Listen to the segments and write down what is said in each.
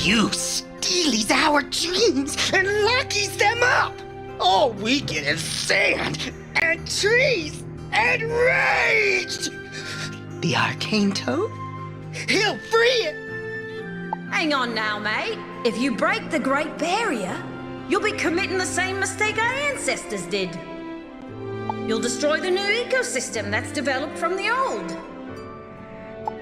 You stealies our dreams and lockies them up! All we get is sand and trees and rage! The arcane toad? He'll free it! Hang on now, mate. If you break the Great Barrier, you'll be committing the same mistake our ancestors did. You'll destroy the new ecosystem that's developed from the old.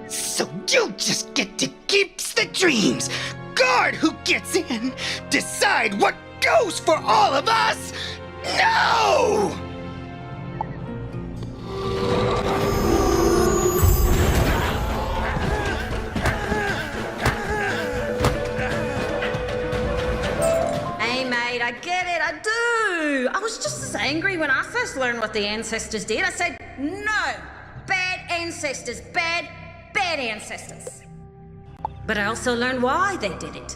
So you just get to keep the dreams, guard who gets in, decide what goes for all of us? No! Hey mate, I get it, I do. I was just as angry when I first learned what the ancestors did. I said, no, bad ancestors, bad ancestors. But I also learned why they did it.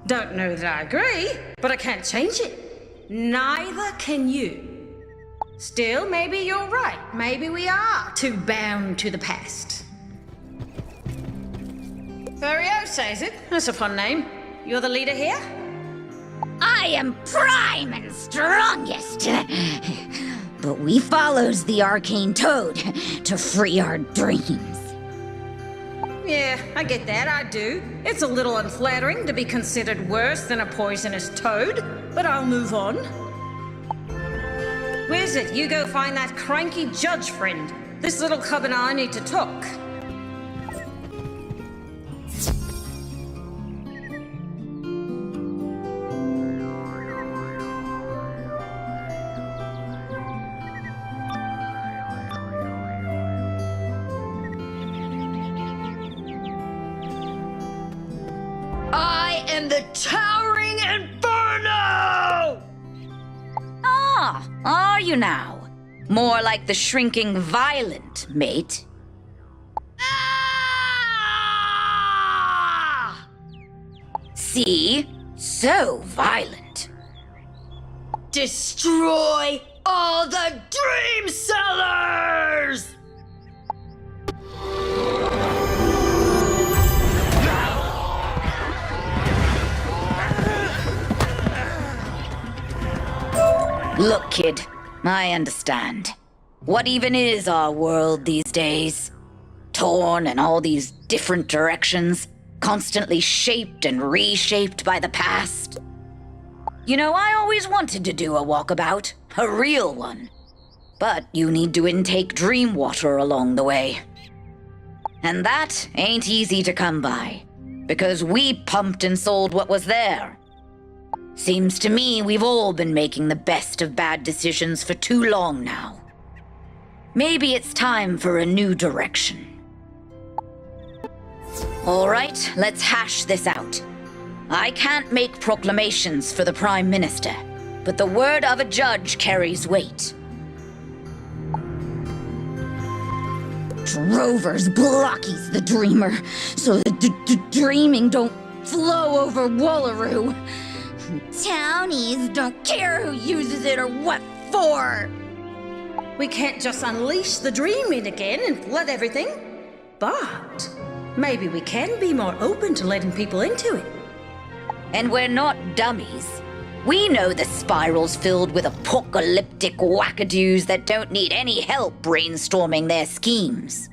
Don't know that I agree, but I can't change it. Neither can you. Still, maybe you're right. Maybe we are too bound to the past. Furiosa, is it? That's a fun name. You're the leader here? I am prime and strongest. But we follows the arcane toad to free our dreams. Yeah, I get that, I do. It's a little unflattering to be considered worse than a poisonous toad, but I'll move on. Wizard, you go find that cranky judge friend. This little cub and I need to talk. And the towering inferno! Ah, are you now? More like the shrinking violent, mate. Ah! See? So violent. Destroy all the dream sellers! Look, kid, I understand. What even is our world these days? Torn in all these different directions, constantly shaped and reshaped by the past. You know, I always wanted to do a walkabout, a real one. But you need to intake dream water along the way. And that ain't easy to come by, because we pumped and sold what was there. Seems to me we've all been making the best of bad decisions for too long now. Maybe it's time for a new direction. All right, let's hash this out. I can't make proclamations for the Prime Minister, but the word of a judge carries weight. Drovers blockies the dreamer, so the dreaming don't flow over Wallaru. Townies don't care who uses it or what for. We can't just unleash the dream in again and flood everything. But maybe we can be more open to letting people into it. And we're not dummies. We know the spiral's filled with apocalyptic wackadoos that don't need any help brainstorming their schemes.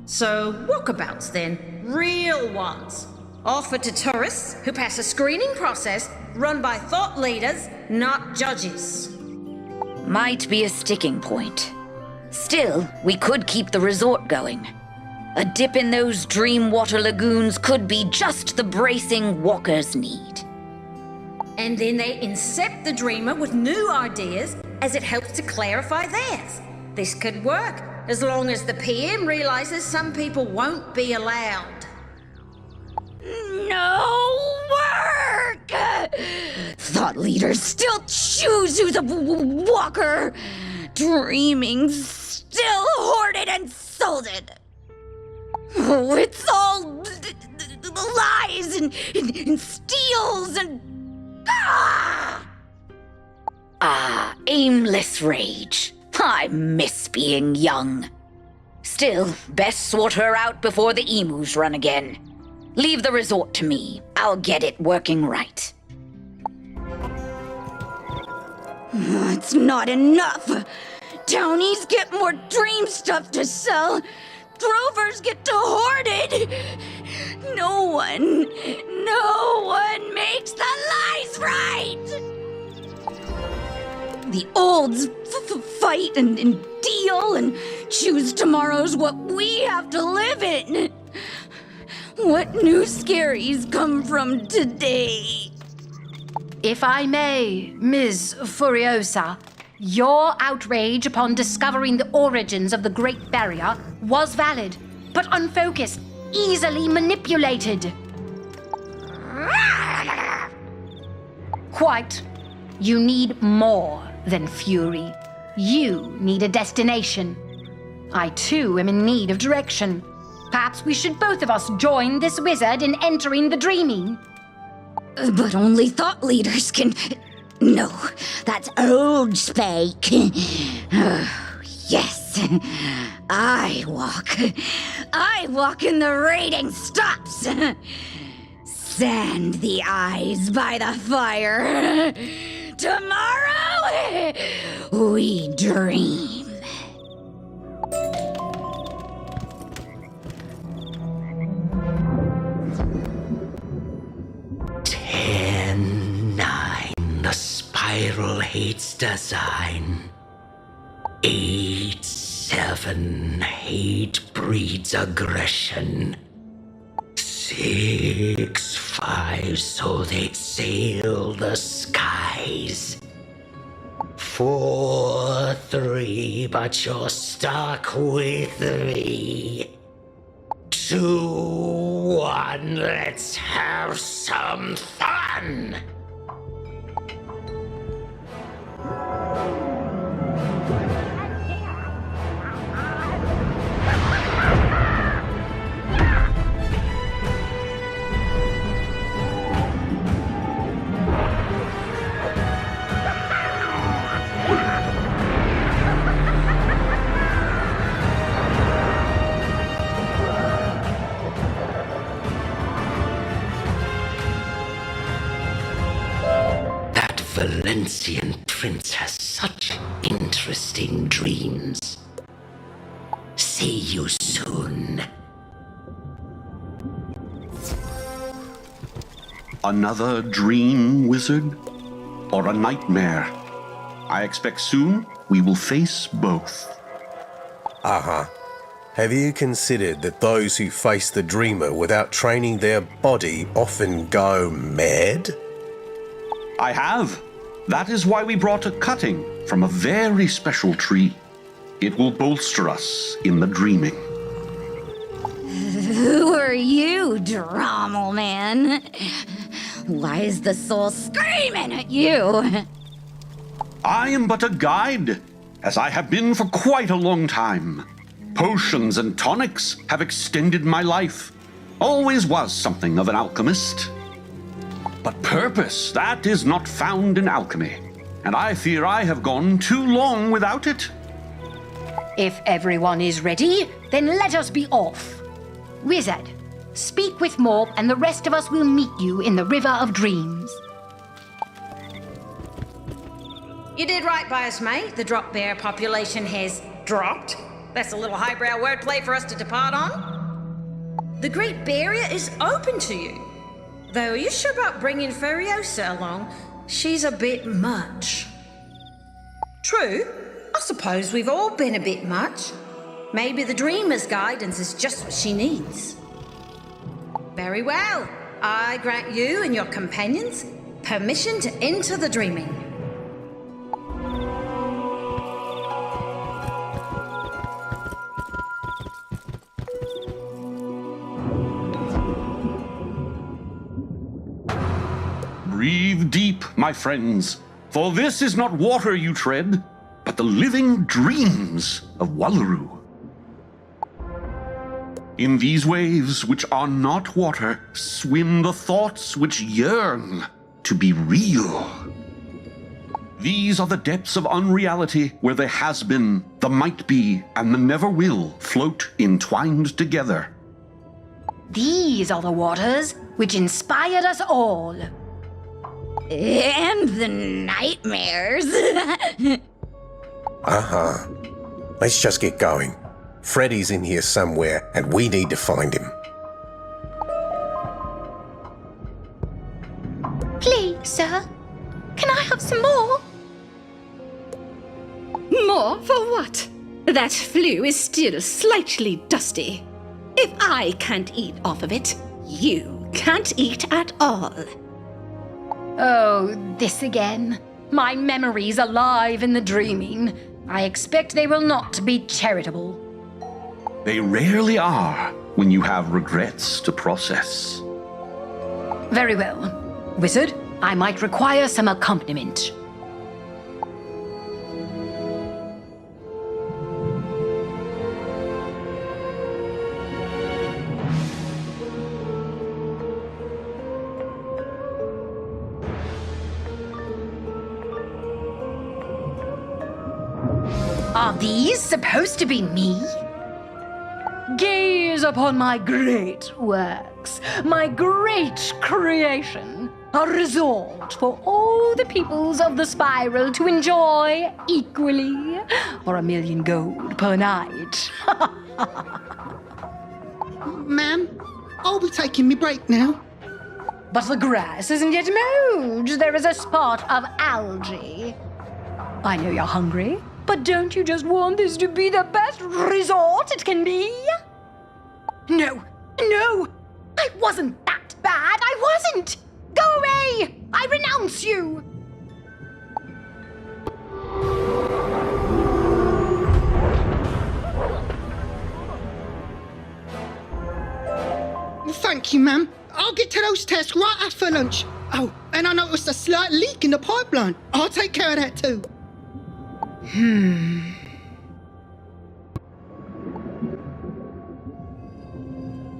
So, walkabouts then. Real ones. Offered to tourists who pass a screening process run by thought leaders, not judges. Might be a sticking point. Still, we could keep the resort going. A dip in those dream water lagoons could be just the bracing walkers need. And then they incept the dreamer with new ideas as it helps to clarify theirs. This could work, as long as the PM realizes some people won't be allowed. No work! Thought leaders still choose who's a walker. Dreaming still hoarded and sold it. Oh, it's all lies and steals and... Aimless rage. I miss being young. Still, best sort her out before the emus run again. Leave the resort to me. I'll get it working right. It's not enough. Townies get more dream stuff to sell. Drovers get to hoard it. No one makes the lies right. The olds fight and deal and choose tomorrow's what we have to live in. What new scaries come from today? If I may, Ms. Furiosa, your outrage upon discovering the origins of the Great Barrier was valid, but unfocused, easily manipulated. Quite. You need more than fury. You need a destination. I too am in need of direction. Perhaps we should both of us join this wizard in entering the dreaming. But only thought leaders can... No, that's old spake. Yes, I walk in the raiding stops. Sand the eyes by the fire. Tomorrow, we dream. The spiral hates design. 8, 7, hate breeds aggression. 6, 5, so they'd sail the skies. 4, 3, but you're stuck with me. 2, 1, let's have some fun! Valencian prince has such interesting dreams. See you soon. Another dream, wizard? Or a nightmare? I expect soon we will face both. Have you considered that those who face the dreamer without training their body often go mad? I have. That is why we brought a cutting from a very special tree. It will bolster us in the dreaming. Who are you, Drommel Man? Why is the soul screaming at you? I am but a guide, as I have been for quite a long time. Potions and tonics have extended my life. Always was something of an alchemist. But purpose, that is not found in alchemy, and I fear I have gone too long without it. If everyone is ready, then let us be off. Wizard, speak with Morp and the rest of us will meet you in the River of Dreams. You did right by us, mate. The drop bear population has dropped. That's a little highbrow wordplay for us to depart on. The Great Barrier is open to you. Though, are you sure about bringing Furiosa along? She's a bit much. True. I suppose we've all been a bit much. Maybe the Dreamer's guidance is just what she needs. Very well. I grant you and your companions permission to enter the dreaming. Breathe deep, my friends, for this is not water you tread, but the living dreams of Wallaru. In these waves, which are not water, swim the thoughts which yearn to be real. These are the depths of unreality where the has-been, the might-be, and the never-will float entwined together. These are the waters which inspired us all. And the nightmares. Uh-huh. Let's just get going. Freddy's in here somewhere, and we need to find him. Please, sir, can I have some more? More for what? That flue is still slightly dusty. If I can't eat off of it, you can't eat at all. Oh, this again. My memories alive in the dreaming. I expect they will not be charitable. They rarely are when you have regrets to process. Very well. Wizard, I might require some accompaniment. Are these supposed to be me? Gaze upon my great works, my great creation, a resort for all the peoples of the spiral to enjoy equally, for 1,000,000 gold per night. Ma'am, I'll be taking me break now. But the grass isn't yet mowed. There is a spot of algae. I know you're hungry, but don't you just want this to be the best resort it can be? No, I wasn't that bad. I wasn't. Go away. I renounce you. Thank you, ma'am. I'll get to those tests right after lunch. Oh, and I noticed a slight leak in the pipeline. I'll take care of that too.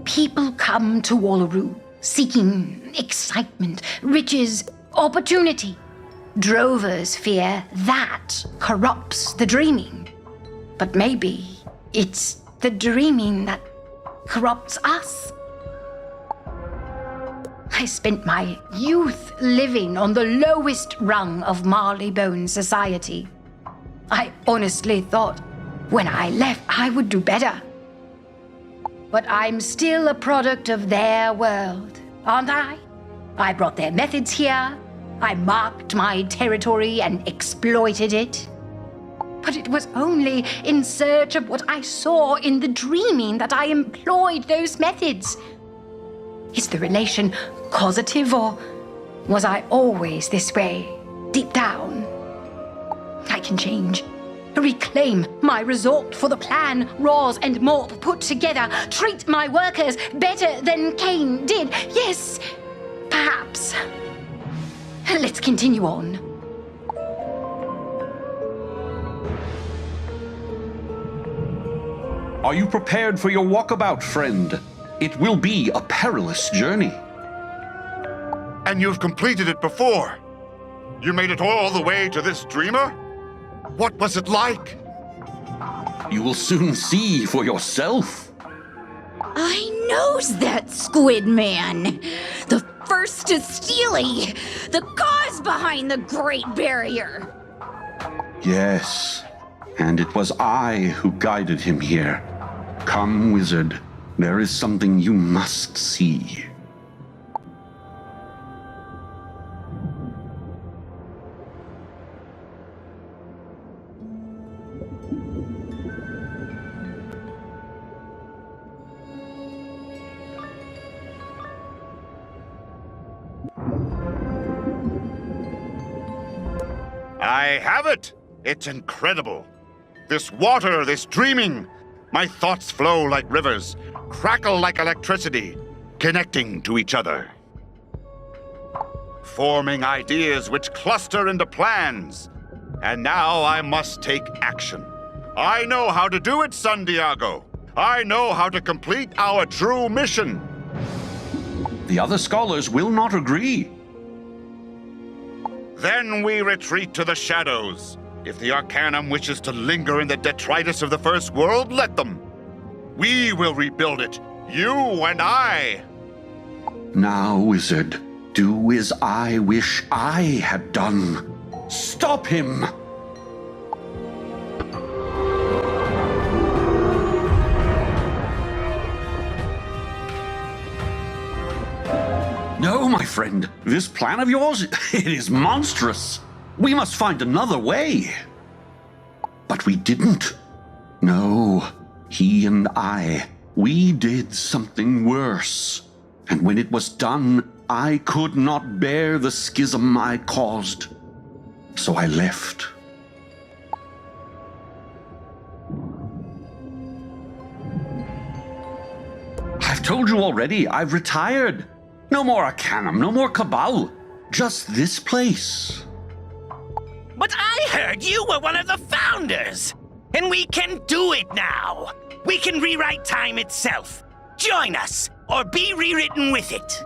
People come to Wallaru seeking excitement, riches, opportunity. Drovers fear that corrupts the dreaming. But maybe it's the dreaming that corrupts us. I spent my youth living on the lowest rung of Marleybone society. I honestly thought when I left I would do better. But I'm still a product of their world, aren't I? I brought their methods here. I marked my territory and exploited it. But it was only in search of what I saw in the dreaming that I employed those methods. Is the relation causative, or was I always this way, deep down? I can change. Reclaim my resort for the plan Roz and Morp put together. Treat my workers better than Cain did. Yes, perhaps. Let's continue on. Are you prepared for your walkabout, friend? It will be a perilous journey. And you've completed it before. You made it all the way to this dreamer? What was it like? You will soon see for yourself. I knows that squid man. The first to Steely. The cause behind the Great Barrier. Yes, and it was I who guided him here. Come, wizard. There is something you must see. I have it! It's incredible. This water, this dreaming. My thoughts flow like rivers, crackle like electricity, connecting to each other. Forming ideas which cluster into plans. And now I must take action. I know how to do it, San Diego. I know how to complete our true mission. The other scholars will not agree. Then we retreat to the shadows. If the Arcanum wishes to linger in the detritus of the First World, let them. We will rebuild it. You and I. Now, wizard, do as I wish I had done. Stop him! No, my friend, this plan of yours, it is monstrous. We must find another way. But we didn't. No, he and I, we did something worse. And when it was done, I could not bear the schism I caused. So I left. I've told you already, I've retired. No more Arcanum, no more Cabal. Just this place. But I heard you were one of the founders! And we can do it now! We can rewrite time itself! Join us, or be rewritten with it!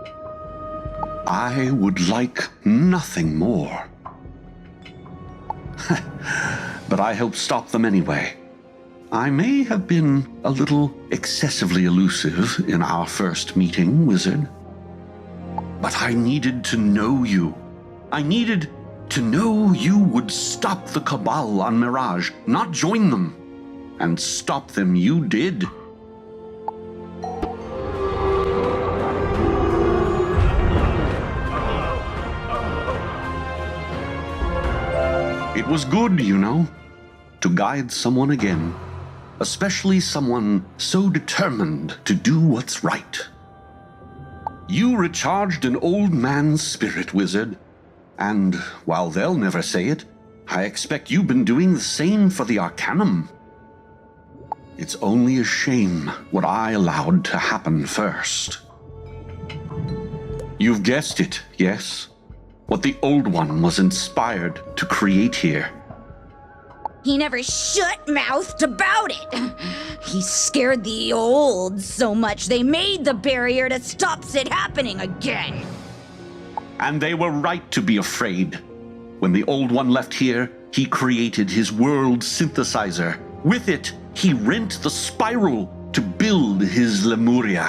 I would like nothing more. But I helped stop them anyway. I may have been a little excessively elusive in our first meeting, Wizard. But I needed to know you. I needed to know you would stop the Cabal on Mirage, not join them. And stop them you did. It was good, you know, to guide someone again, especially someone so determined to do what's right. You recharged an old man's spirit, Wizard, and while they'll never say it, I expect you've been doing the same for the Arcanum. It's only a shame what I allowed to happen first. You've guessed it, yes? What the Old One was inspired to create here. He never shut-mouthed about it. He scared the old so much they made the barrier that stops it happening again. And they were right to be afraid. When the Old One left here, he created his world synthesizer. With it, he rent the spiral to build his Lemuria.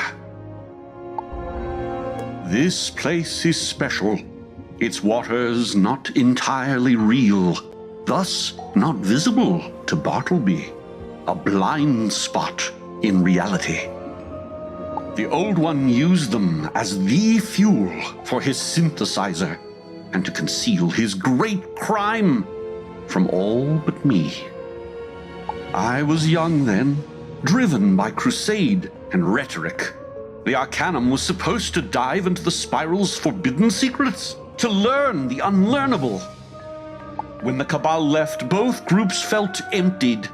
This place is special. Its waters not entirely real, thus not visible to Bartleby. A blind spot in reality. The Old One used them as the fuel for his synthesizer and to conceal his great crime from all but me. I was young then, driven by crusade and rhetoric. The Arcanum was supposed to dive into the spiral's forbidden secrets, to learn the unlearnable. When the Cabal left, both groups felt emptied.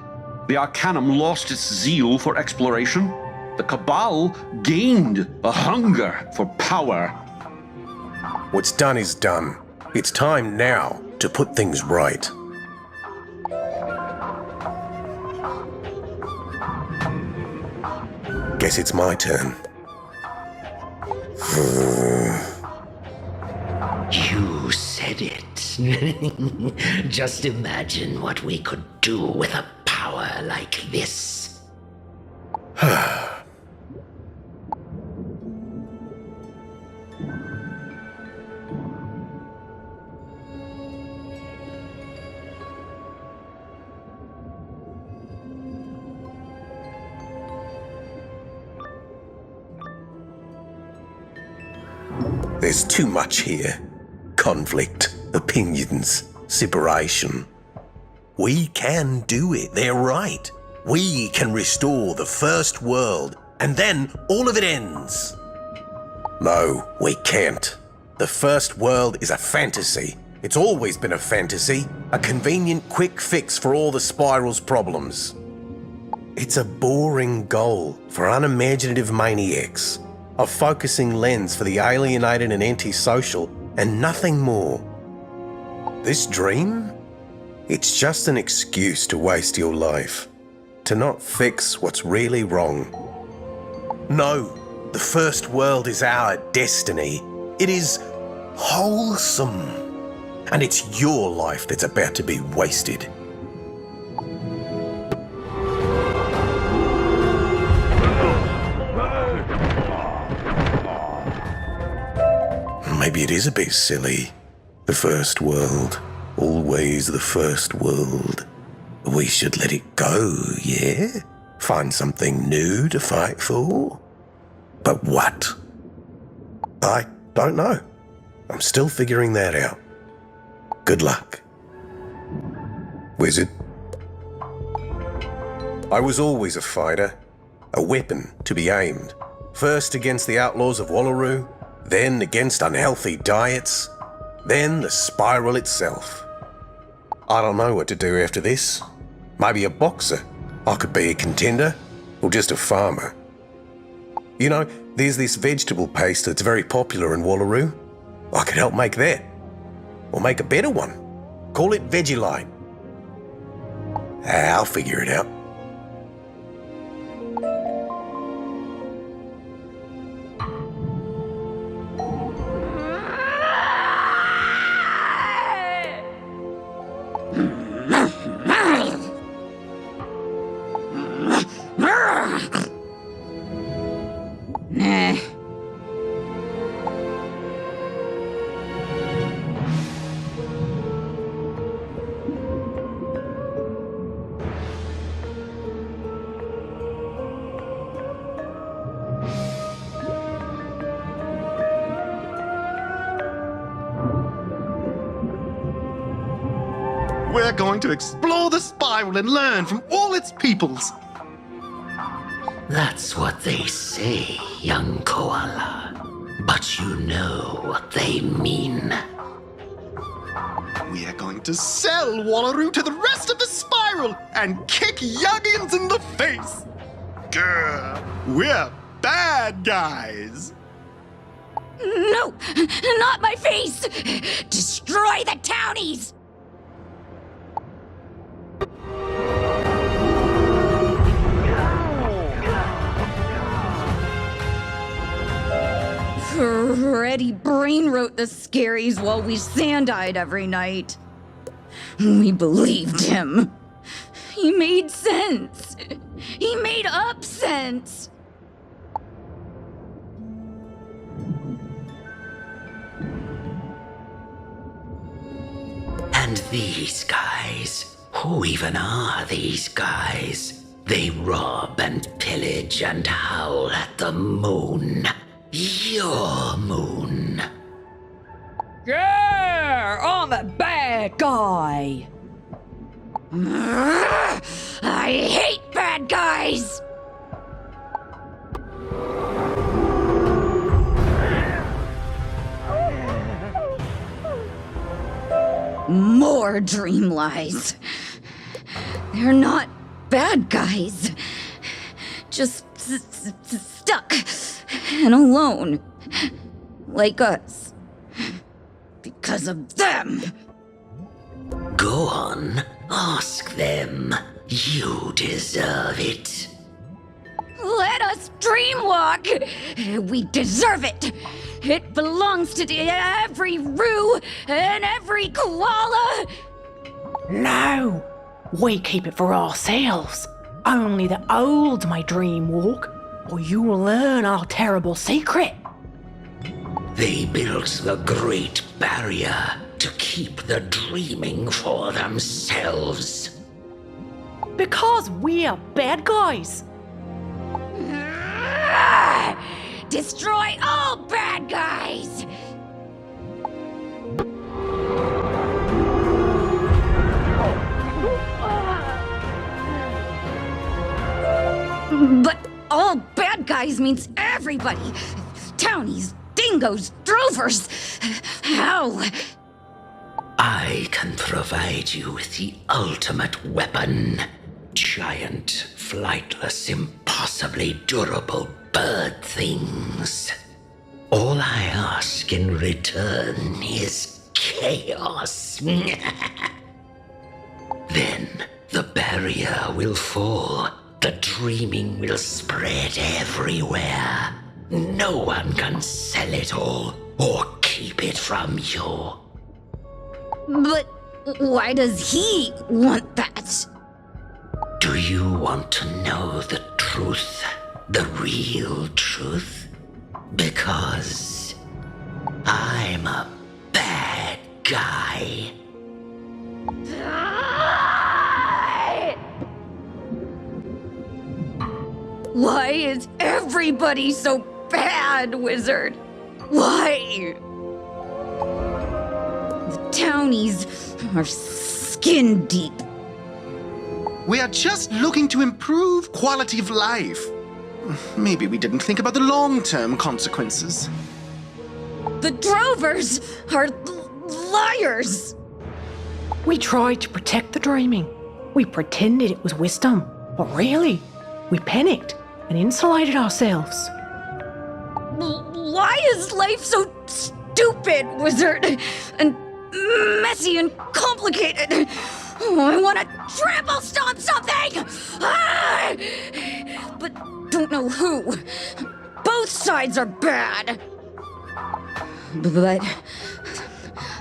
The Arcanum lost its zeal for exploration. The Cabal gained a hunger for power. What's done is done. It's time now to put things right. Guess it's my turn. You said it. Just imagine what we could do with a power like this. There's too much here. Conflict, opinions, separation. We can do it, they're right. We can restore the first world, and then all of it ends. No, we can't. The first world is a fantasy. It's always been a fantasy, a convenient quick fix for all the spiral's problems. It's a boring goal for unimaginative maniacs. A focusing lens for the alienated and antisocial, and nothing more. This dream? It's just an excuse to waste your life, to not fix what's really wrong. No, the first world is our destiny. It is wholesome, and it's your life that's about to be wasted. Maybe it is a bit silly. The first world. Always the first world. We should let it go, yeah? Find something new to fight for? But what? I don't know. I'm still figuring that out. Good luck. Wizard. I was always a fighter. A weapon to be aimed. First against the outlaws of Wallaru, then against unhealthy diets, then the spiral itself. I don't know what to do after this. Maybe a boxer. I could be a contender, or just a farmer. You know, there's this vegetable paste that's very popular in Wallaru. I could help make that. Or make a better one. Call it Vegelite. I'll figure it out. Nah. We're going to explore the spiral and learn from all its peoples. That's what they say, young koala. But you know what they mean. We are going to sell Wallaru to the rest of the spiral and kick youngins in the face. Grr, we're bad guys. No, not my face! Destroy the townies! Freddy brain wrote the scaries while we sand-eyed every night. We believed him. He made sense. He made up sense. And these guys, who even are these guys? They rob and pillage and howl at the moon. Your moon. Yeah, I'm a bad guy. I hate bad guys! More dream lies. They're not bad guys. Just stuck and alone. Like us. Because of them. Go on, ask them. You deserve it. Let us dreamwalk! We deserve it! It belongs to every Roo and every koala! No! We keep it for ourselves. Only the old may dream walk, or you will learn our terrible secret. They built the Great Barrier to keep the dreaming for themselves. Because we're bad guys. Destroy all bad guys! But all bad guys means everybody. Townies, dingoes, drovers. How? I can provide you with the ultimate weapon. Giant, flightless, impossibly durable bird things. All I ask in return is chaos. Then the barrier will fall. The dreaming will spread everywhere. No one can sell it all or keep it from you. But why does he want that? Do you want to know the truth? The real truth? Because I I'm a bad guy. Why is everybody so bad, Wizard? Why? The townies are skin deep. We are just looking to improve quality of life. Maybe we didn't think about the long-term consequences. The drovers are liars. We tried to protect the dreaming. We pretended it was wisdom, but really, we panicked and insulated ourselves. Why is life so stupid, Wizard? And messy and complicated? Oh, I want to trample stomp something! Ah! But don't know who. Both sides are bad. But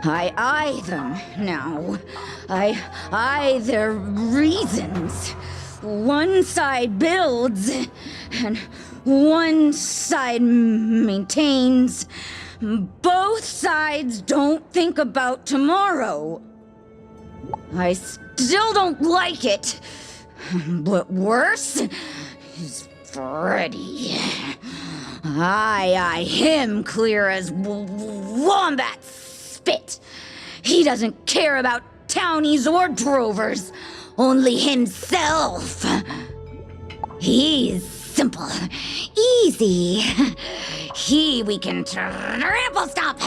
I eye them now. I eye their reasons. One side builds, and one side maintains. Both sides don't think about tomorrow. I still don't like it. But worse is Freddy. I eye him clear as wombat spit. He doesn't care about townies or drovers, only himself. He's simple, easy. We can trample stomp.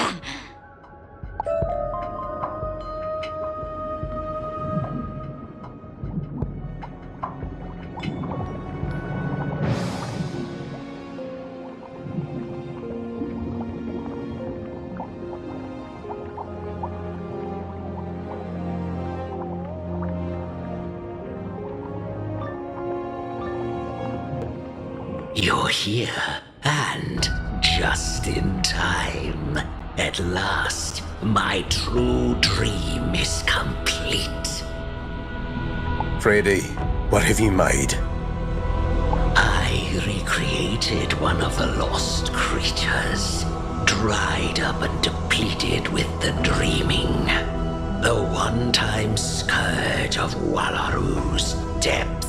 You're here, and just in time. At last, my true dream is complete. Freddy, what have you made? I recreated one of the lost creatures, dried up and depleted with the dreaming. The one-time scourge of Wallaru's depths.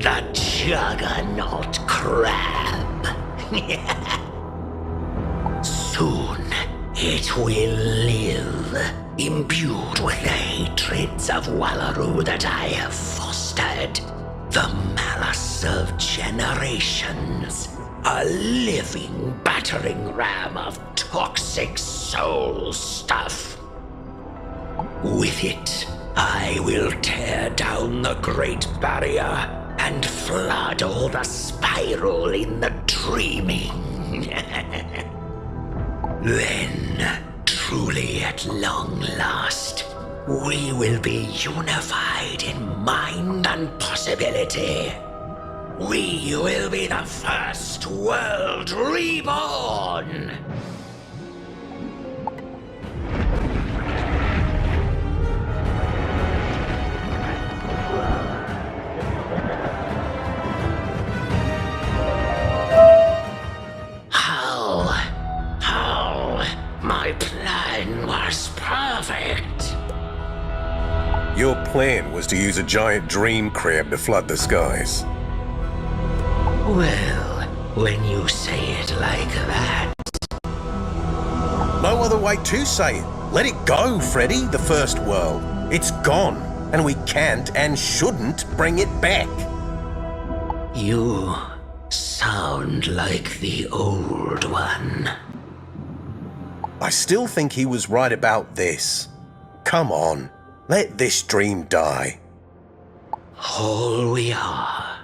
The Juggernaut Crab. Soon, it will live, imbued with the hatreds of Wallaru that I have fostered. The malice of generations. A living battering ram of toxic soul stuff. With it, I will tear down the Great Barrier and flood all the spiral in the dreaming. Then, truly at long last, we will be unified in mind and possibility. We will be the first world reborn! My plan was perfect. Your plan was to use a giant dream crab to flood the skies. Well, when you say it like that... No other way to say it. Let it go, Freddy, the first world. It's gone, and we can't and shouldn't bring it back. You sound like the old one. I still think he was right about this. Come on, let this dream die. All we are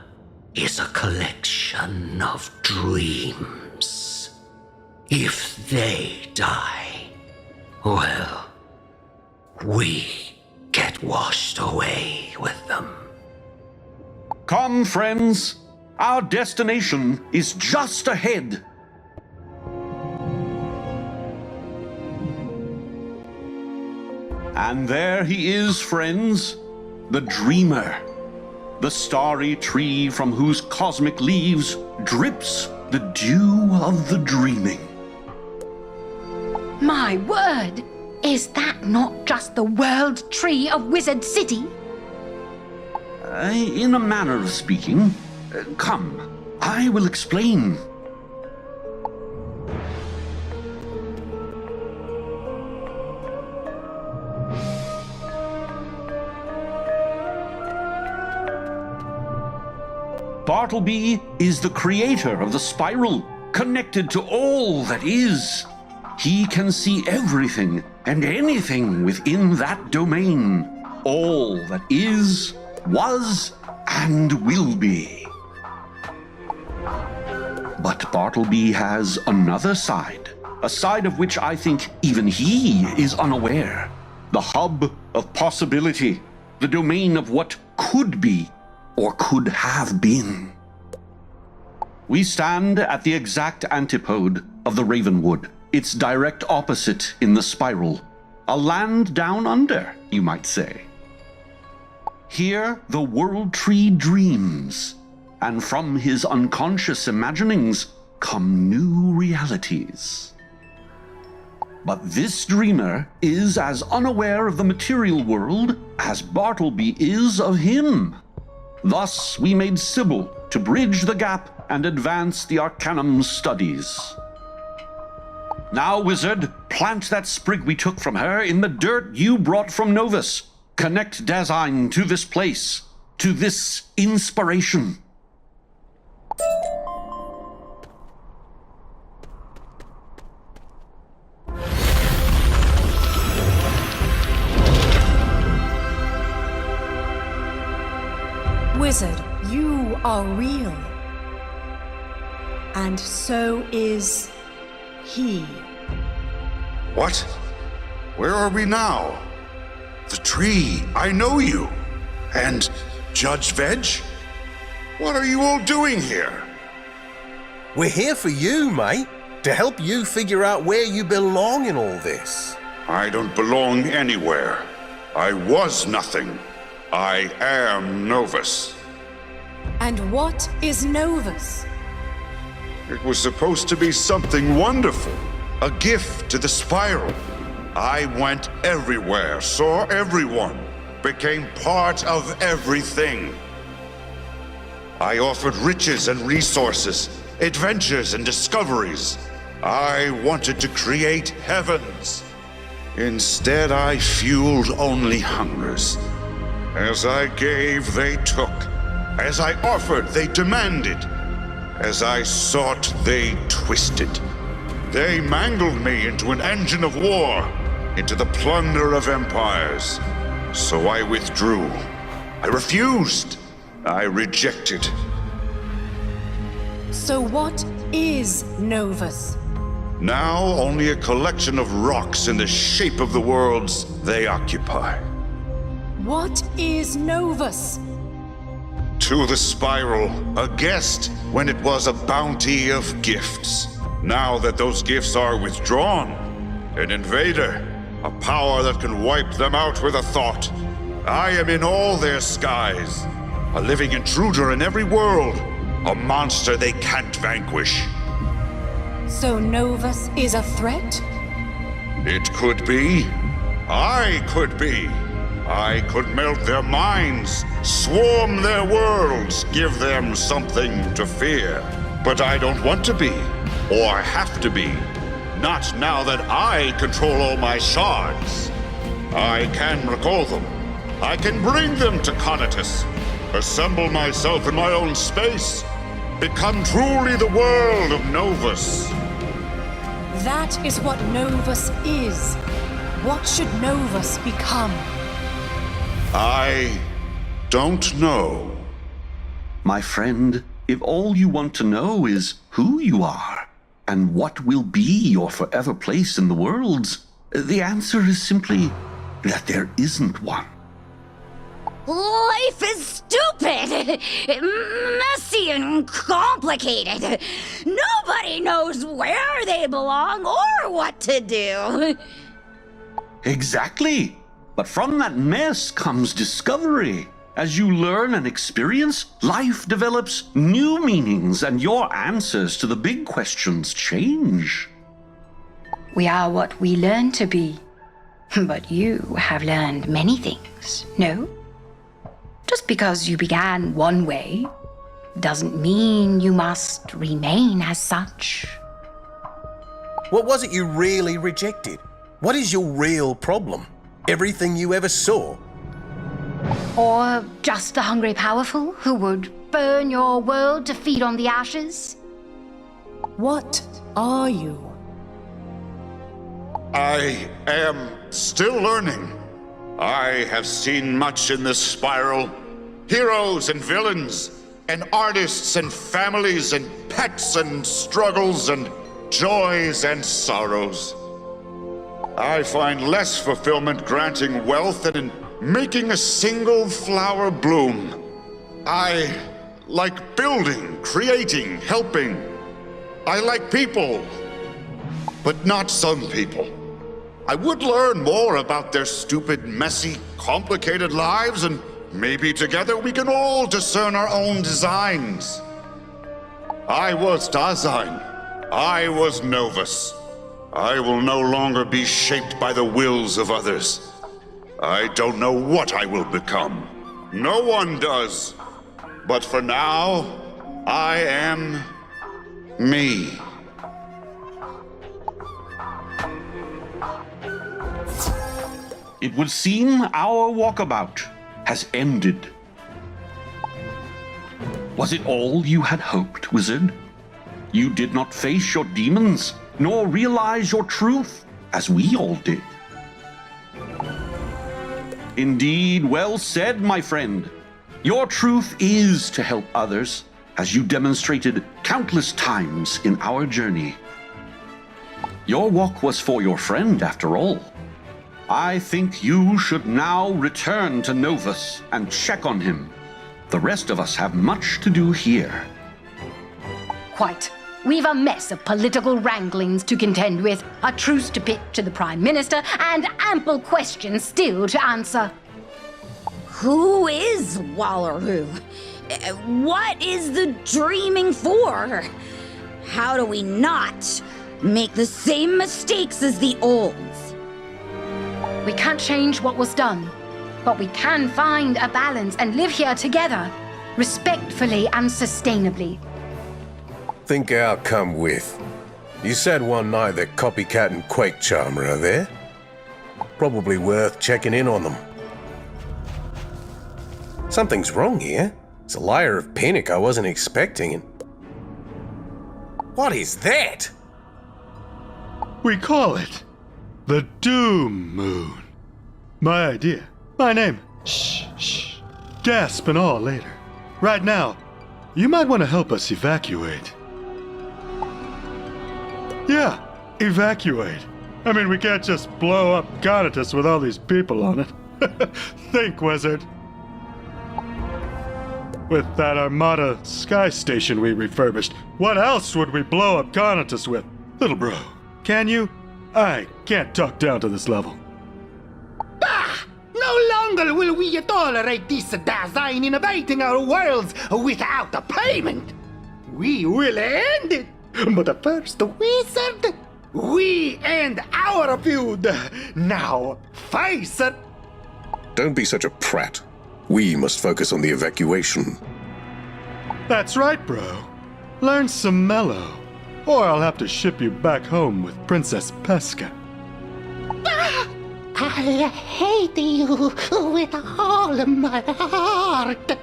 is a collection of dreams. If they die, well, we get washed away with them. Come, friends. Our destination is just ahead. And there he is, friends, the Dreamer, the starry tree from whose cosmic leaves drips the dew of the dreaming. My word! Is that not just the world tree of Wizard City? In a manner of speaking. Come, I will explain. Bartleby is the creator of the spiral, connected to all that is. He can see everything and anything within that domain. All that is, was, and will be. But Bartleby has another side, a side of which I think even he is unaware. The hub of possibility, the domain of what could be or could have been. We stand at the exact antipode of the Ravenwood, its direct opposite in the spiral. A land down under, you might say. Here, the world tree dreams, and from his unconscious imaginings come new realities. But this dreamer is as unaware of the material world as Bartleby is of him. Thus, we made Sybil to bridge the gap and advance the Arcanum's studies. Now, wizard, plant that sprig we took from her in the dirt you brought from Novus. Connect Dasein to this place, to this inspiration. Wizard, you are real. And so is he. What? Where are we now? The tree, I know you. And Judge Veg? What are you all doing here? We're here for you, mate. To help you figure out where you belong in all this. I don't belong anywhere. I was nothing. I am Novus. And what is Novus? It was supposed to be something wonderful. A gift to the spiral. I went everywhere, saw everyone, became part of everything. I offered riches and resources, adventures and discoveries. I wanted to create heavens. Instead, I fueled only hungers. As I gave, they took. As I offered, they demanded. As I sought, they twisted. They mangled me into an engine of war, into the plunder of empires. So I withdrew. I refused. I rejected. So what is Novus? Now only a collection of rocks in the shape of the worlds they occupy. What is Novus? To the spiral, a guest when it was a bounty of gifts. Now that those gifts are withdrawn, an invader, a power that can wipe them out with a thought. I am in all their skies, a living intruder in every world, a monster they can't vanquish. So Novus is a threat? It could be. I could be. I could melt their minds, swarm their worlds, give them something to fear. But I don't want to be, or have to be. Not now that I control all my shards. I can recall them. I can bring them to Conatus, assemble myself in my own space, become truly the world of Novus. That is what Novus is. What should Novus become? I don't know. My friend, if all you want to know is who you are and what will be your forever place in the worlds, the answer is simply that there isn't one. Life is stupid, messy, and complicated. Nobody knows where they belong or what to do. Exactly. But from that mess comes discovery. As you learn and experience, life develops new meanings and your answers to the big questions change. We are what we learn to be. But you have learned many things, no? Just because you began one way doesn't mean you must remain as such. What was it you really rejected? What is your real problem? Everything you ever saw? Or just the hungry powerful who would burn your world to feed on the ashes? What are you? I am still learning. I have seen much in this spiral. Heroes and villains, and artists and families, and pets and struggles, and joys and sorrows. I find less fulfillment granting wealth than in making a single flower bloom. I like building, creating, helping. I like people, but not some people. I would learn more about their stupid, messy, complicated lives, and maybe together we can all discern our own designs. I was Dasein. I was Novus. I will no longer be shaped by the wills of others. I don't know what I will become. No one does. But for now, I am me. It would seem our walkabout has ended. Was it all you had hoped, Wizard? You did not face your demons, nor realize your truth, as we all did. Indeed, well said, my friend. Your truth is to help others, as you demonstrated countless times in our journey. Your walk was for your friend, after all. I think you should now return to Novus and check on him. The rest of us have much to do here. Quite. We've a mess of political wranglings to contend with, a truce to pitch to the Prime Minister, and ample questions still to answer. Who is Wallaru? What is the dreaming for? How do we not make the same mistakes as the olds? We can't change what was done, but we can find a balance and live here together, respectfully and sustainably. Think I'll come with. You said one night that Copycat and Quake Charmer are there. Probably worth checking in on them. Something's wrong here. It's a layer of panic I wasn't expecting. And what is that? We call it the Doom Moon. My idea. My name. Shh. Gasp and all later. Right now, you might want to help us evacuate. Yeah, evacuate. I mean, we can't just blow up Gonatus with all these people on it. Think, Wizard. With that Armada Sky Station we refurbished, what else would we blow up Gonatus with? Little bro, can you? I can't talk down to this level. Bah! No longer will we tolerate this Dasein invading our worlds without a payment. We will end it. But first, Wizard, we end our feud. Now, face it. Don't be such a prat. We must focus on the evacuation. That's right, bro. Learn some mellow, or I'll have to ship you back home with Princess Pesca. I hate you with all my heart.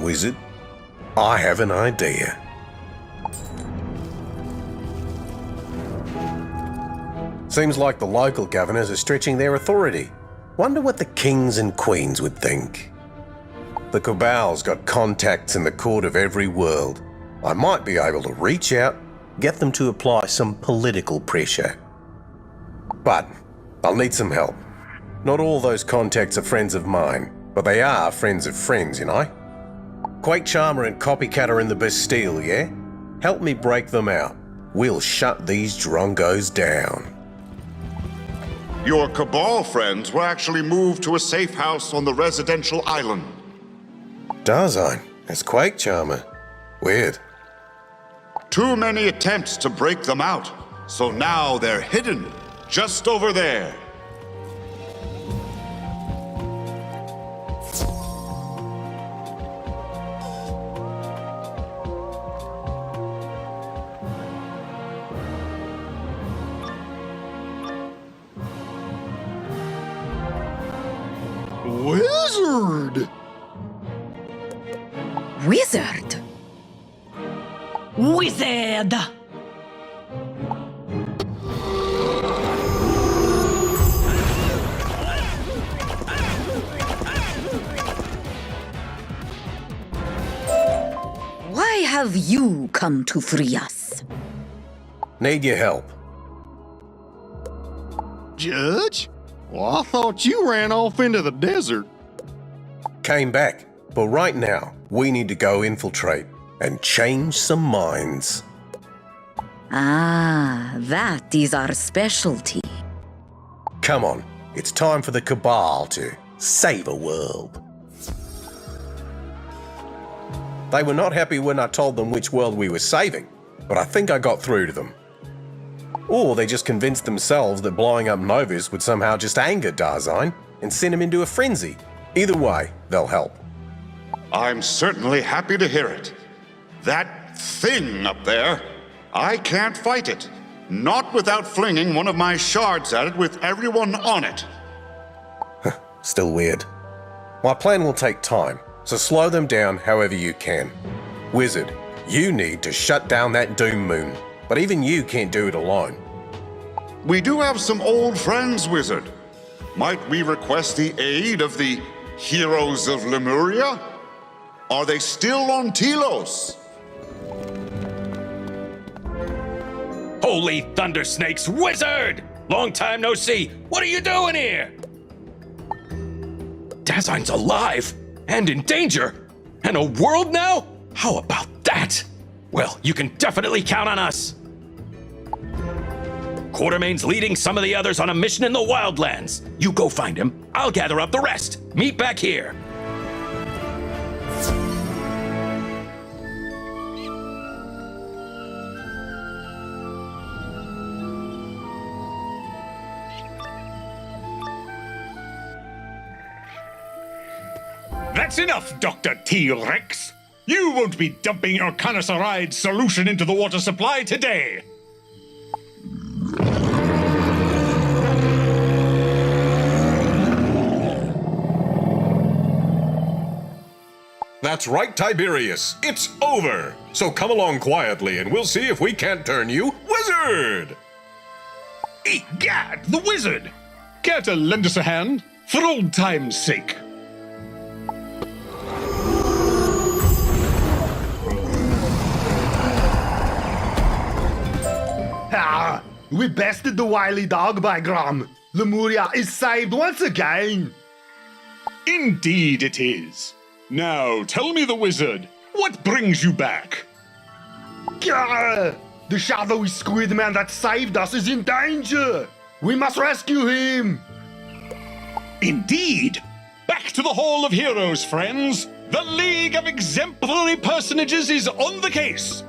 Wizard. I have an idea. Seems like the local governors are stretching their authority. Wonder what the kings and queens would think. The Cabal's got contacts in the court of every world. I might be able to reach out, get them to apply some political pressure. But I'll need some help. Not all those contacts are friends of mine, but they are friends of friends, you know? Quake Charmer and Copycat are in the Bastille, yeah? Help me break them out. We'll shut these drongos down. Your Cabal friends were actually moved to a safe house on the residential island. Dasein, as Quake Charmer. Weird. Too many attempts to break them out. So now they're hidden just over there. Wizard! Wizard? Wizard! Why have you come to free us? Need your help. Judge? Well, I thought you ran off into the desert. Came back, but right now, we need to go infiltrate and change some minds. Ah, that is our specialty. Come on, it's time for the Cabal to save a world. They were not happy when I told them which world we were saving, but I think I got through to them. Or they just convinced themselves that blowing up Novus would somehow just anger Dasein and send him into a frenzy. Either way, they'll help. I'm certainly happy to hear it. That thing up there, I can't fight it. Not without flinging one of my shards at it with everyone on it. Still weird. My plan will take time, so slow them down however you can. Wizard, you need to shut down that Doom Moon, but even you can't do it alone. We do have some old friends, Wizard. Might we request the aid of the Heroes of Lemuria? Are they still on Telos? Holy thunder snakes, Wizard! Long time no see. What are you doing here? Dasein's alive and in danger. And a world now? How about that? Well, you can definitely count on us. Quartermain's leading some of the others on a mission in the Wildlands. You go find him. I'll gather up the rest. Meet back here. That's enough, Dr. T-Rex. You won't be dumping your caniceride solution into the water supply today. That's right, Tiberius. It's over. So come along quietly and we'll see if we can't turn you wizard. Egad, the wizard! Care to lend us a hand? For old time's sake. Ah, we bested the wily dog by Grom. Lemuria is saved once again. Indeed it is. Now, tell me, the wizard, what brings you back? Gah! The shadowy squid man that saved us is in danger. We must rescue him. Indeed. Back to the Hall of Heroes, friends. The League of Exemplary Personages is on the case.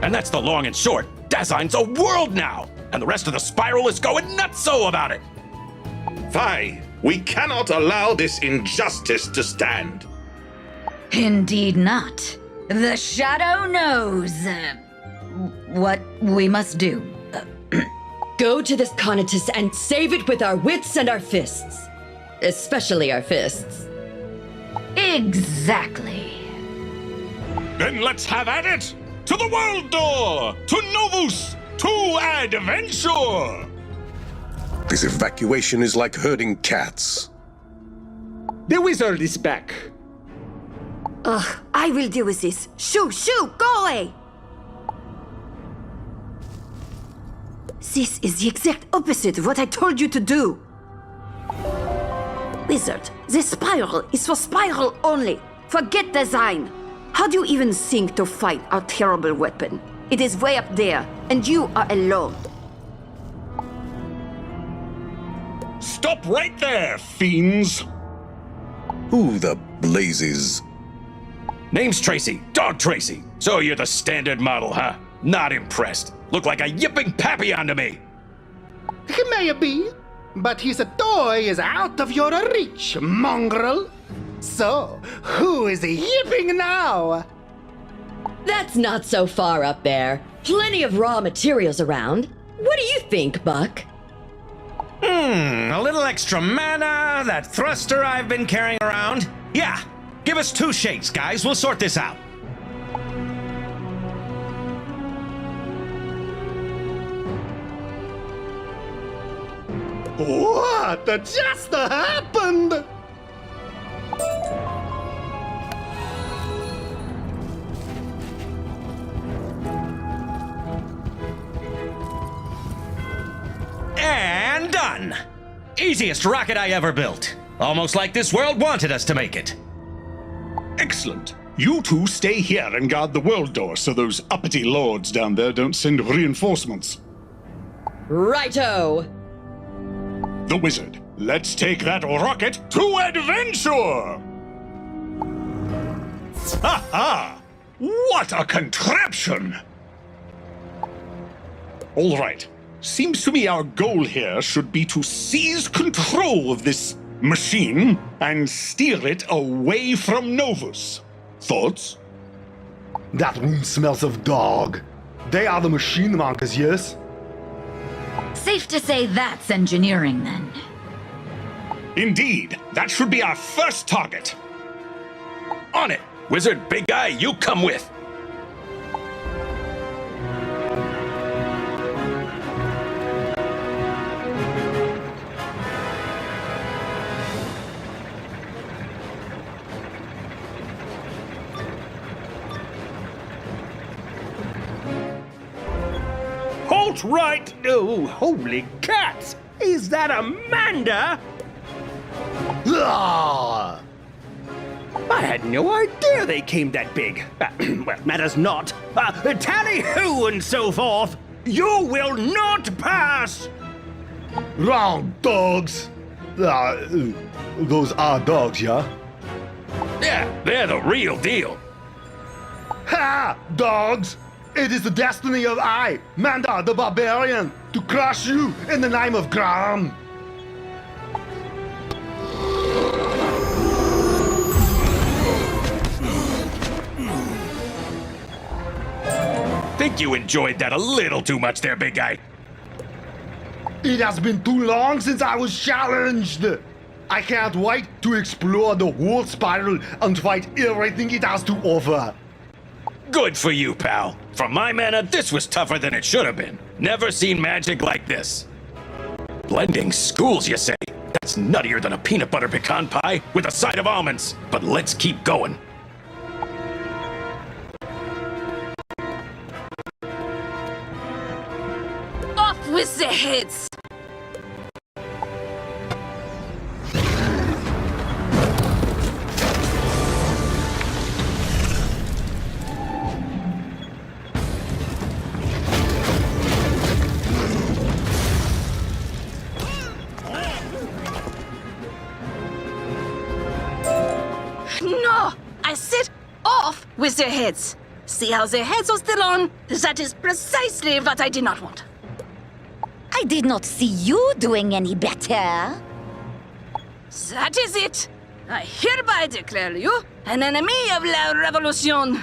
And that's the long and short. Dasein's a world now, and the rest of the Spiral is going nutso about it. Fie! We cannot allow this injustice to stand. Indeed not. The Shadow knows what we must do. Go to this Conatus and save it with our wits and our fists. Especially our fists. Exactly. Then let's have at it! To the World Door! To Novus! To Adventure! This evacuation is like herding cats. The wizard is back. Ugh, I will deal with this. Shoo, shoo, go away! This is the exact opposite of what I told you to do. Wizard, the spiral is for spiral only. Forget design. How do you even think to fight our terrible weapon? It is way up there, and you are alone. Stop right there, fiends! Who the blazes? Name's Tracy, Dog Tracy. So you're the standard model, huh? Not impressed. Look like a yipping papillon to me. Maybe, but his toy is out of your reach, mongrel. So, who is yipping now? That's not so far up there. Plenty of raw materials around. What do you think, Buck? A little extra mana, that thruster I've been carrying around. Yeah, give us 2 shakes, guys. We'll sort this out. What just happened? And done! Easiest rocket I ever built. Almost like this world wanted us to make it. Excellent. You two stay here and guard the world door so those uppity lords down there don't send reinforcements. Righto! The Wizard, let's take that rocket to adventure! Ha ha! What a contraption! All right. Seems to me our goal here should be to seize control of this machine and steer it away from Novus. Thoughts? That room smells of dog. They are the machine monkers, yes? Safe to say that's engineering, then. Indeed. That should be our first target. On it! Wizard, big guy, you come with! Halt right! Oh, holy cats! Is that Amanda? Ah! I had no idea they came that big. Well, matters not. Tally-ho and so forth! You will not pass! Wrong, dogs! Those are dogs, yeah? Yeah, they're the real deal. Ha! Dogs! It is the destiny of I, Manda the Barbarian, to crush you in the name of Gram! Think you enjoyed that a little too much there, big guy. It has been too long since I was challenged! I can't wait to explore the whole spiral and fight everything it has to offer. Good for you, pal. From my mana, this was tougher than it should have been. Never seen magic like this. Blending schools, you say? That's nuttier than a peanut butter pecan pie with a side of almonds. But let's keep going. Off with their heads! No! I said off with their heads. See how their heads are still on? That is precisely what I did not want. I did not see you doing any better. That is it. I hereby declare you an enemy of la revolution.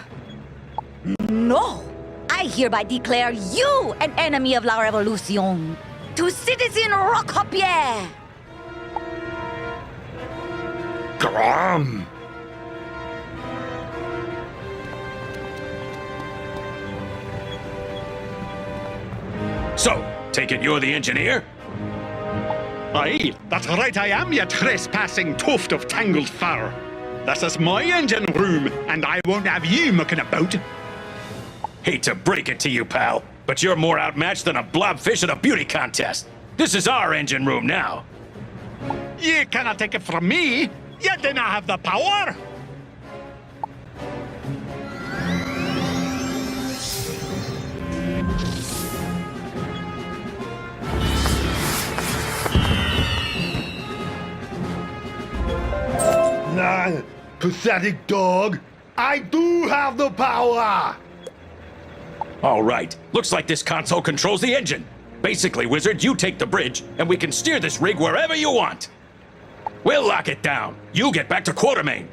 No! I hereby declare you an enemy of la revolution. To Citizen Rockhopier! Gram! So, take it you're the engineer? Aye, that's right I am, you trespassing tuft of tangled fur. This is my engine room, and I won't have you mucking about. Hate to break it to you, pal, but you're more outmatched than a blobfish at a beauty contest. This is our engine room now. You cannot take it from me. You do not have the power. Nah, pathetic dog. I do have the power! All right. Looks like this console controls the engine. Basically, Wizard, you take the bridge, and we can steer this rig wherever you want. We'll lock it down. You get back to Quartermain.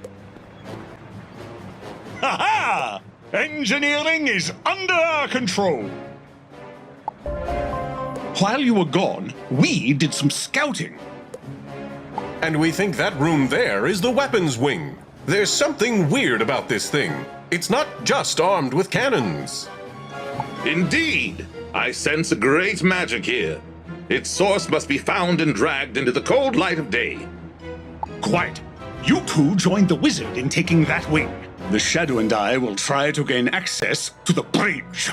Ha-ha! Engineering is under our control. While you were gone, we did some scouting. And we think that room there is the weapons wing. There's something weird about this thing. It's not just armed with cannons. Indeed, I sense a great magic here. Its source must be found and dragged into the cold light of day. Quiet. You two joined the wizard in taking that wing. The Shadow and I will try to gain access to the bridge.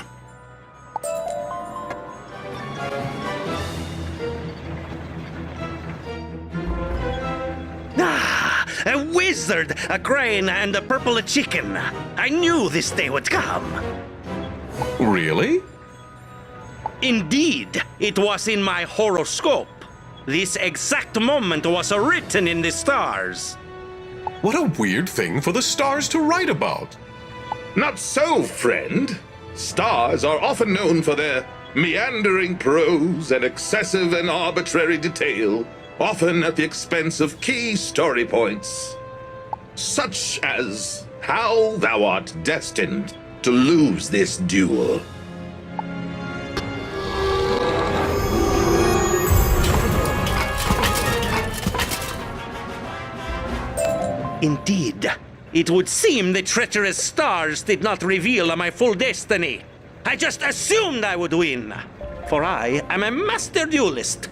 A wizard, a crane, and a purple chicken. I knew this day would come. Really? Indeed, it was in my horoscope. This exact moment was written in the stars. What a weird thing for the stars to write about. Not so, friend. Stars are often known for their meandering prose and excessive and arbitrary detail, often at the expense of key story points, such as how thou art destined to lose this duel. Indeed, it would seem the treacherous stars did not reveal my full destiny. I just assumed I would win, for I am a master duelist.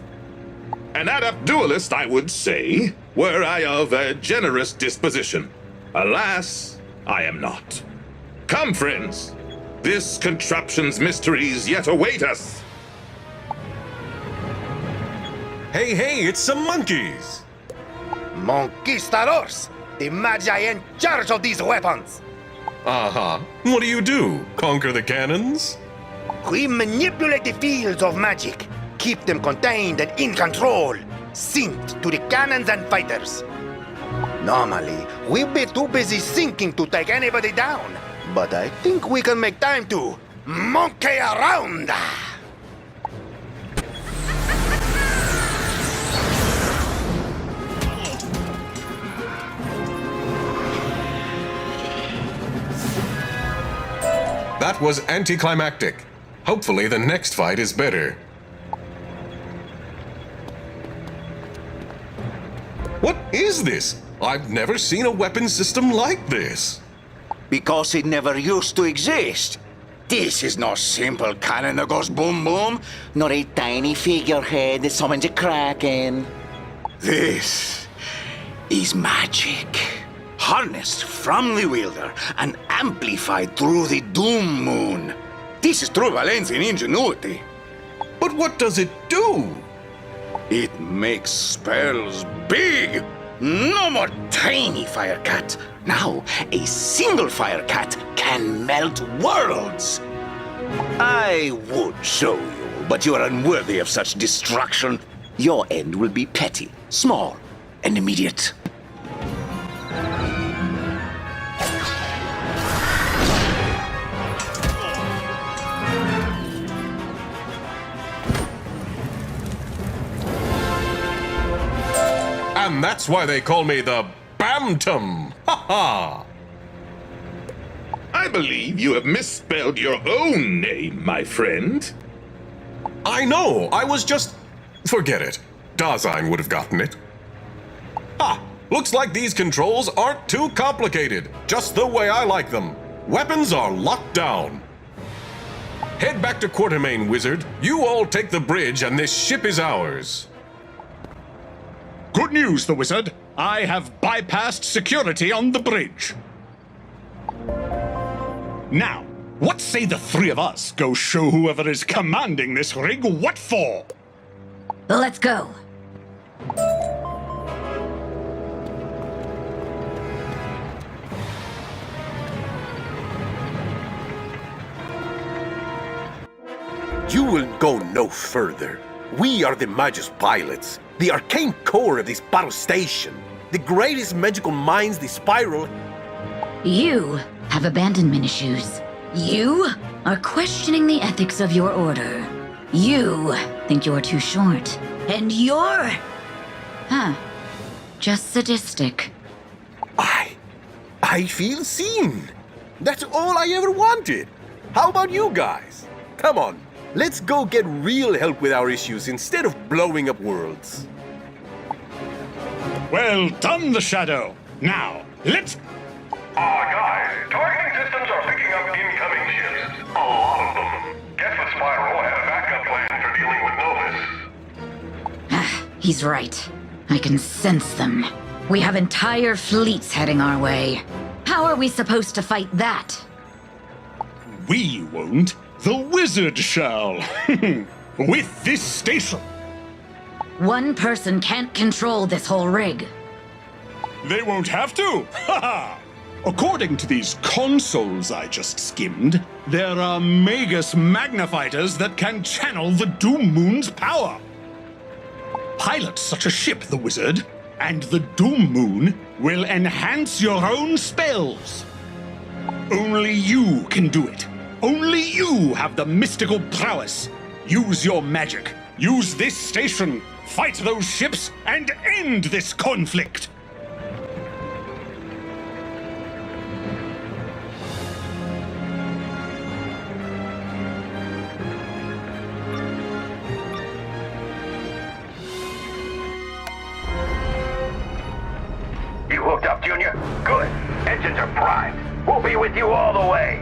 An adept duelist, I would say, were I of a generous disposition. Alas, I am not. Come, friends. This contraption's mysteries yet await us. Hey, it's some monkeys. Conquistadors! The Magi in charge of these weapons! Uh-huh. What do? Conquer the cannons? We manipulate the fields of magic, keep them contained and in control, synced to the cannons and fighters. Normally, we'd be too busy syncing to take anybody down, but I think we can make time to monkey around. That was anticlimactic. Hopefully the next fight is better. What is this? I've never seen a weapon system like this. Because it never used to exist. This is no simple cannon that goes boom boom, nor a tiny figurehead that summons a kraken. This is magic. Harnessed from the wielder and amplified through the Doom Moon. This is true Valencian ingenuity. But what does it do? It makes spells big. No more tiny fire cat. Now, a single fire cat can melt worlds. I would show you, but you are unworthy of such destruction. Your end will be petty, small, and immediate. And that's why they call me the Bantam. Ha ha! I believe you have misspelled your own name, my friend. I know, I was just... Forget it. Dasein would have gotten it. Ha! Looks like these controls aren't too complicated. Just the way I like them. Weapons are locked down. Head back to Quartermain, Wizard. You all take the bridge and this ship is ours. Good news, the wizard. I have bypassed security on the bridge. Now, what say the three of us go show whoever is commanding this rig what for? Let's go. You will go no further. We are the Magus pilots, the arcane core of this battle station, the greatest magical minds the Spiral... You have abandonment issues. You are questioning the ethics of your order. You think you're too short. And you're... just sadistic. I feel seen. That's all I ever wanted. How about you guys? Come on, let's go get real help with our issues instead of blowing up worlds. Well done, the Shadow. Now, let's... Guys, targeting systems are picking up incoming ships. A lot of them. Guess the Spiral had a backup plan for dealing with Novus. He's right. I can sense them. We have entire fleets heading our way. How are we supposed to fight that? We won't. The Wizard shall. With this station. One person can't control this whole rig. They won't have to. Ha! According to these consoles I just skimmed, there are Magus Magnifighters that can channel the Doom Moon's power. Pilot such a ship, the Wizard, and the Doom Moon will enhance your own spells. Only you can do it. Only you have the mystical prowess. Use your magic. Use this station. Fight those ships and end this conflict. You hooked up, Junior? Good. Engines are primed. We'll be with you all the way.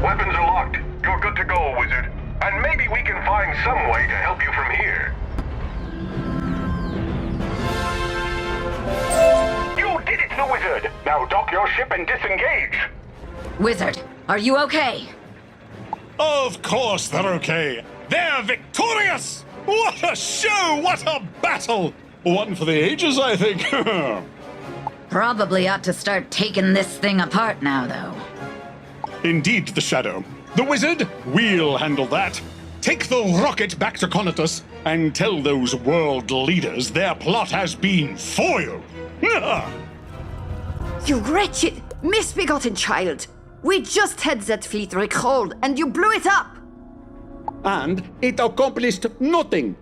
Weapons are locked. You're good to go, Wizard. And maybe we can find some way to help you from here. You did it, the Wizard! Now dock your ship and disengage. Wizard, are you okay? Of course they're okay. They're victorious! What a show! What a battle! One for the ages, I think. Probably ought to start taking this thing apart now, though. Indeed, the Shadow. The Wizard, we'll handle that. Take the rocket back to Conatus and tell those world leaders their plot has been foiled. You wretched, misbegotten child! We just had that fleet recalled, and you blew it up! And it accomplished nothing.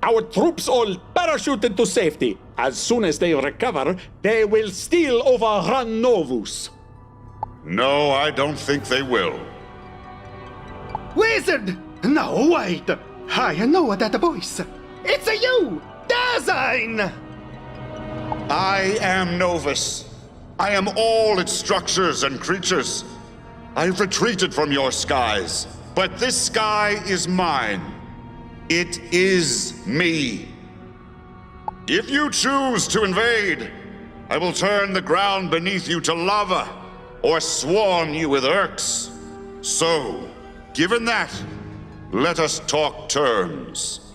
Our troops all parachuted to safety. As soon as they recover, they will still overrun Novus. No, I don't think they will. Wizard! No, wait! I know that voice. It's a you! Dasein! I am Novus. I am all its structures and creatures. I've retreated from your skies, but this sky is mine. It is me. If you choose to invade, I will turn the ground beneath you to lava, or swarm you with Urks. So, given that, let us talk terms.